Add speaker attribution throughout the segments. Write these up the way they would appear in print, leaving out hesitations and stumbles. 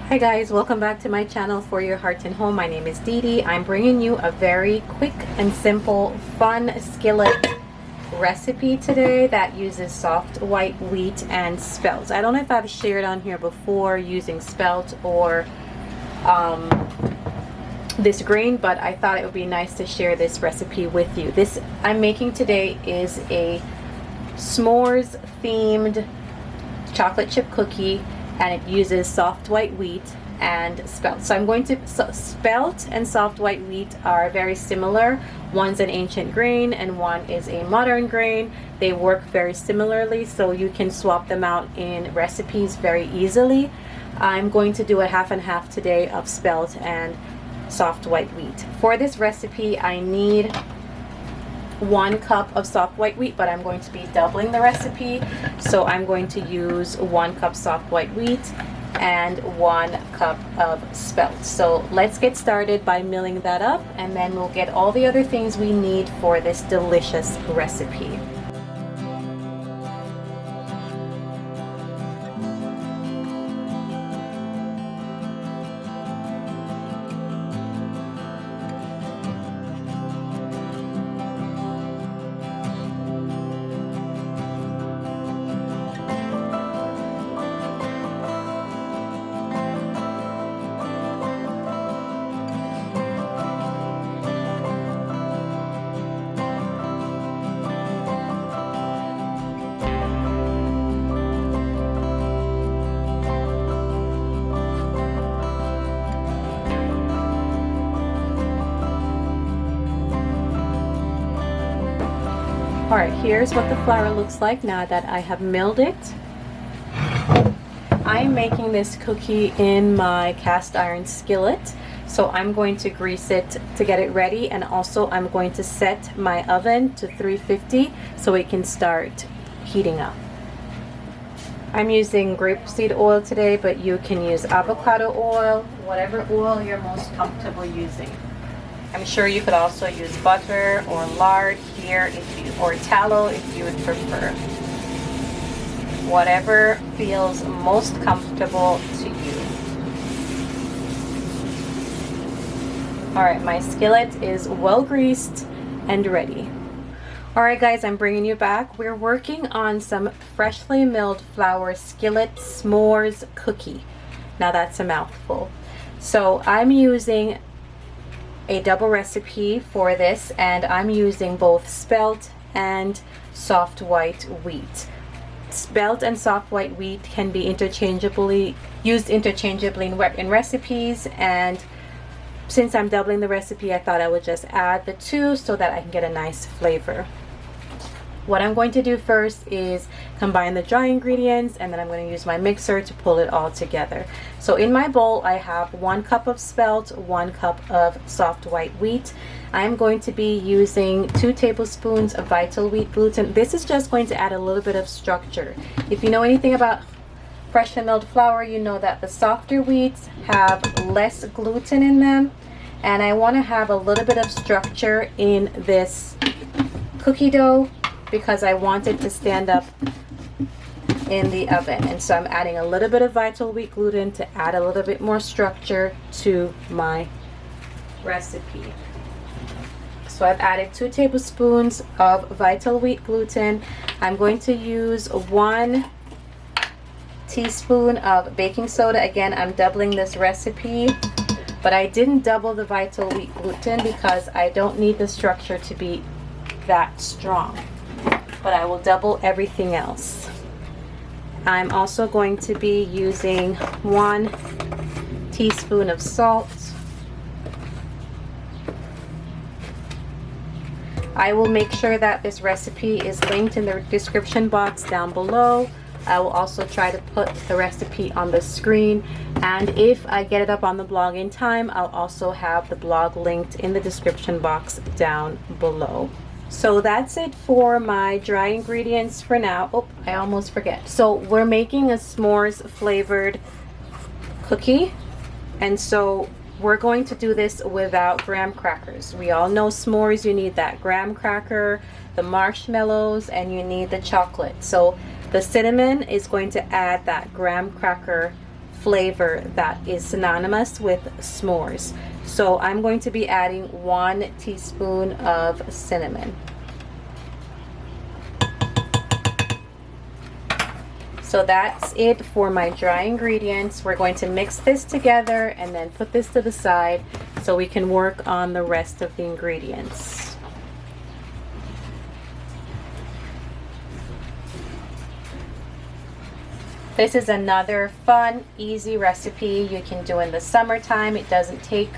Speaker 1: Hi guys, welcome back to my channel For Your Heart and Home. My name is Dee Dee. I'm bringing you a very quick and simple fun skillet recipe today that uses soft white wheat and spelt. I don't know if I've shared on here before using spelt or this grain, but I thought it would be nice to share this recipe with you. This I'm making today is a s'mores themed chocolate chip cookie, and it uses soft white wheat and spelt. So I'm going to, spelt and soft white wheat are very similar. One's an ancient grain and one is a modern grain. They work very similarly, so you can swap them out in recipes very easily. I'm going to do a half and half today of spelt and soft white wheat. For this recipe, I need 1 cup of soft white wheat, but I'm going to be doubling the recipe, so I'm going to use 1 cup soft white wheat and 1 cup of spelt. So let's get started by milling that up, and then we'll get all the other things we need for this delicious recipe. Alright, here's what the flour looks like now that I have milled it. I'm making this cookie in my cast iron skillet, so I'm going to grease it to get it ready, and also I'm going to set my oven to 350 so it can start heating up. I'm using grapeseed oil today, but you can use avocado oil, whatever oil you're most comfortable using. I'm sure you could also use butter or lard here or tallow if you would prefer. Whatever feels most comfortable to you. Alright, my skillet is well greased and ready. Alright guys, I'm bringing you back. We're working on some freshly milled flour skillet s'mores cookie. Now that's a mouthful. So I'm using a double recipe for this, and I'm using both spelt and soft white wheat. Spelt and soft white wheat can be used interchangeably in recipes, and since I'm doubling the recipe, I thought I would just add the two so that I can get a nice flavor. What I'm going to do first is combine the dry ingredients, and then I'm going to use my mixer to pull it all together. So in my bowl I have 1 cup of spelt, 1 cup of soft white wheat. I'm going to be using 2 tablespoons of vital wheat gluten. This is just going to add a little bit of structure. If you know anything about freshly milled flour, you know that the softer wheats have less gluten in them, and I want to have a little bit of structure in this cookie dough because I want it to stand up in the oven. And so I'm adding a little bit of vital wheat gluten to add a little bit more structure to my recipe. So I've added 2 tablespoons of vital wheat gluten. I'm going to use 1 teaspoon of baking soda. Again, I'm doubling this recipe, but I didn't double the vital wheat gluten because I don't need the structure to be that strong. But I will double everything else. I'm also going to be using 1 teaspoon of salt. I will make sure that this recipe is linked in the description box down below. I will also try to put the recipe on the screen, and if I get it up on the blog in time, I'll also have the blog linked in the description box down below. So that's it for my dry ingredients for now. Oh, I almost forget. So we're making a s'mores flavored cookie, and so we're going to do this without graham crackers. We all know s'mores, you need that graham cracker, the marshmallows, and you need the chocolate. So the cinnamon is going to add that graham cracker flavor that is synonymous with s'mores. So I'm going to be adding 1 teaspoon of cinnamon. So that's it for my dry ingredients. We're going to mix this together and then put this to the side so we can work on the rest of the ingredients. This is another fun, easy recipe you can do in the summertime. It doesn't take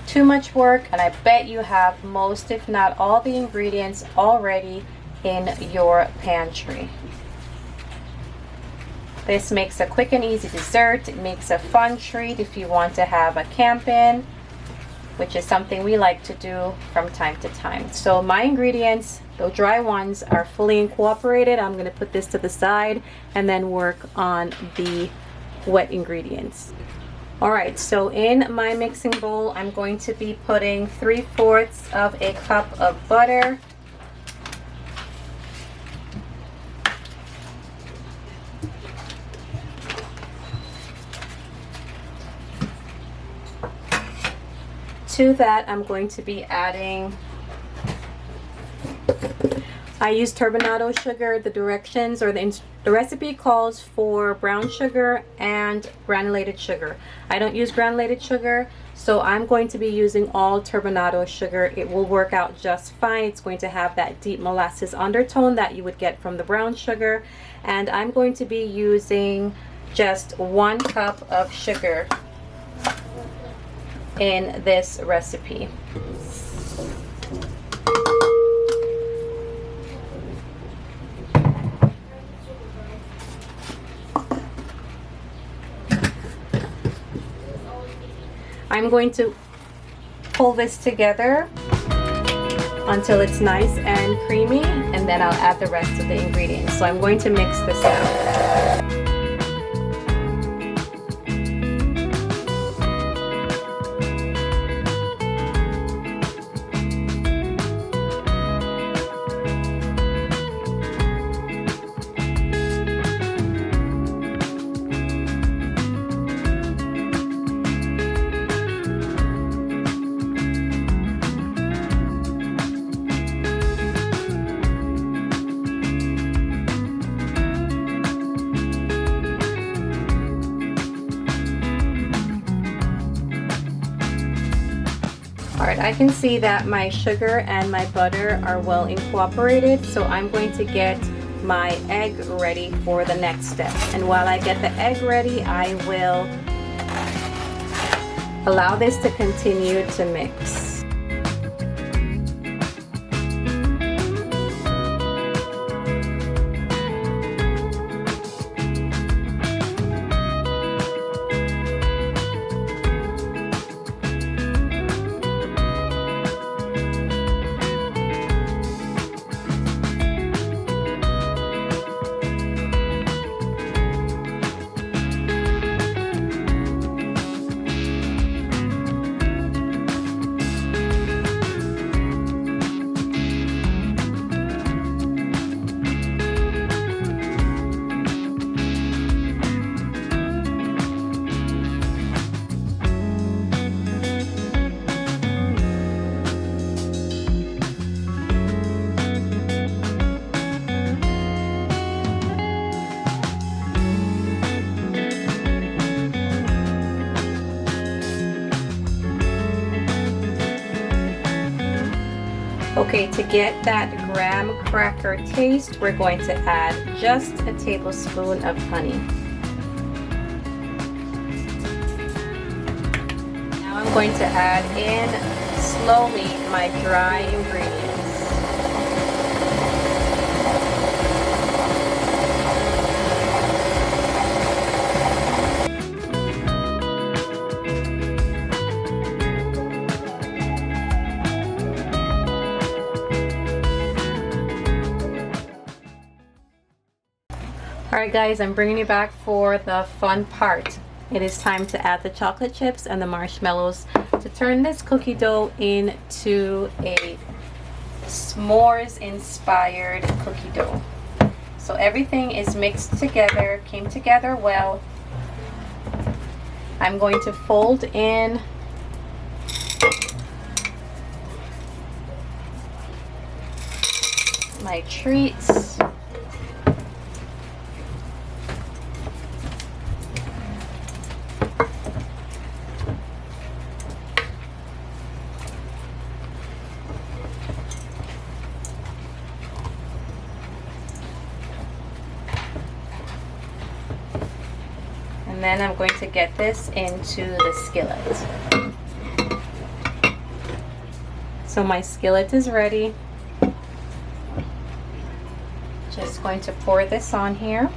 Speaker 1: too much work, and I bet you have most, if not all, the ingredients already in your pantry. This makes a quick and easy dessert. It makes a fun treat if you want to have a camp-in, which is something we like to do from time to time. So my ingredients, the dry ones, are fully incorporated. I'm going to put this to the side and then work on the wet ingredients. Alright, so in my mixing bowl, I'm going to be putting 3/4 of a cup of butter, to that I'm going to be adding, I use turbinado sugar. The directions or the recipe calls for brown sugar and granulated sugar. I don't use granulated sugar, so I'm going to be using all turbinado sugar. It will work out just fine. It's going to have that deep molasses undertone that you would get from the brown sugar. And I'm going to be using just 1 cup of sugar in this recipe. I'm going to pull this together until it's nice and creamy, and then I'll add the rest of the ingredients. So I'm going to mix this out. Alright, I can see that my sugar and my butter are well incorporated, so I'm going to get my egg ready for the next step. And while I get the egg ready, I will allow this to continue to mix. Okay, to get that graham cracker taste, we're going to add just a tablespoon of honey. Now I'm going to add in slowly my dry ingredients. Alright guys, I'm bringing you back for the fun part. It is time to add the chocolate chips and the marshmallows to turn this cookie dough into a s'mores inspired cookie dough. So everything is mixed together, came together well. I'm going to fold in my treats. And then I'm going to get this into the skillet. So my skillet is ready. Just going to pour this on here.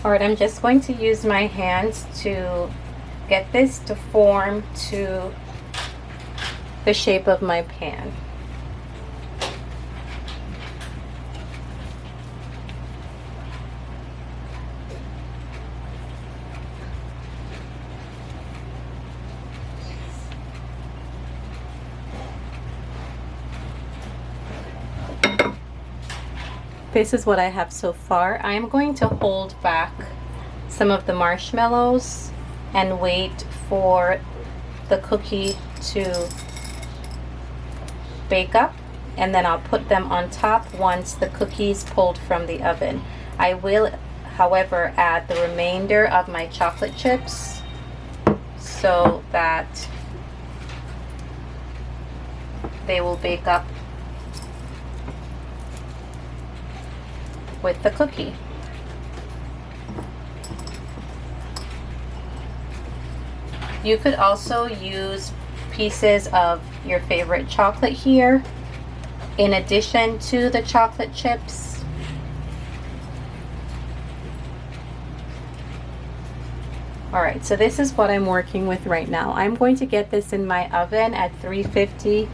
Speaker 1: Alright, I'm just going to use my hands to get this to form to the shape of my pan. This is what I have so far. I am going to hold back some of the marshmallows and wait for the cookie to bake up, and then I'll put them on top once the cookies pulled from the oven. I will, however, add the remainder of my chocolate chips so that they will bake up with the cookie. You could also use pieces of your favorite chocolate here in addition to the chocolate chips. Alright, so this is what I'm working with right now. I'm going to get this in my oven at 350,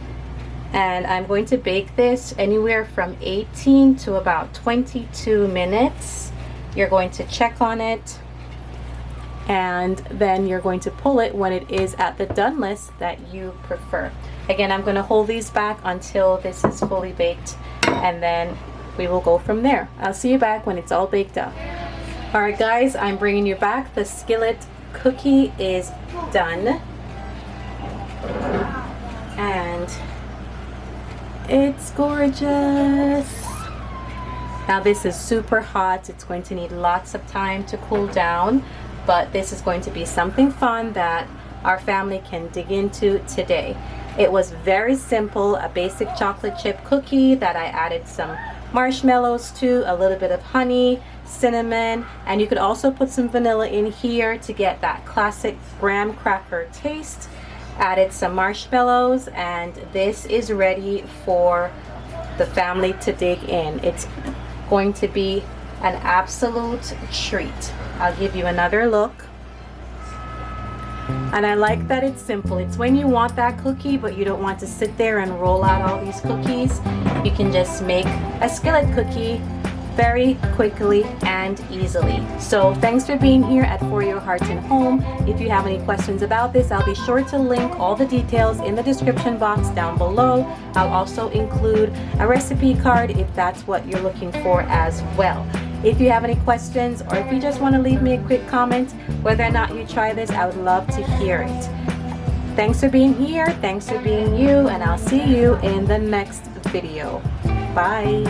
Speaker 1: and I'm going to bake this anywhere from 18 to about 22 minutes. You're going to check on it, and then you're going to pull it when it is at the done list that you prefer. Again, I'm going to hold these back until this is fully baked, and then we will go from there. I'll see you back when it's all baked up. Alright guys, I'm bringing you back. The skillet cookie is done, and it's gorgeous. Now this is super hot. It's going to need lots of time to cool down, but this is going to be something fun that our family can dig into today. It was very simple, a basic chocolate chip cookie that I added some marshmallows to, a little bit of honey, cinnamon, and you could also put some vanilla in here to get that classic graham cracker taste. Added some marshmallows, and this is ready for the family to dig in. It's going to be an absolute treat. I'll give you another look. And I like that it's simple. It's when you want that cookie but you don't want to sit there and roll out all these cookies, you can just make a skillet cookie very quickly and easily. So thanks for being here at For Your Heart and Home. If you have any questions about this, I'll be sure to link all the details in the description box down below. I'll also include a recipe card if that's what you're looking for as well. If you have any questions, or if you just want to leave me a quick comment whether or not you try this, I would love to hear it. Thanks for being here, thanks for being you, and I'll see you in the next video. Bye.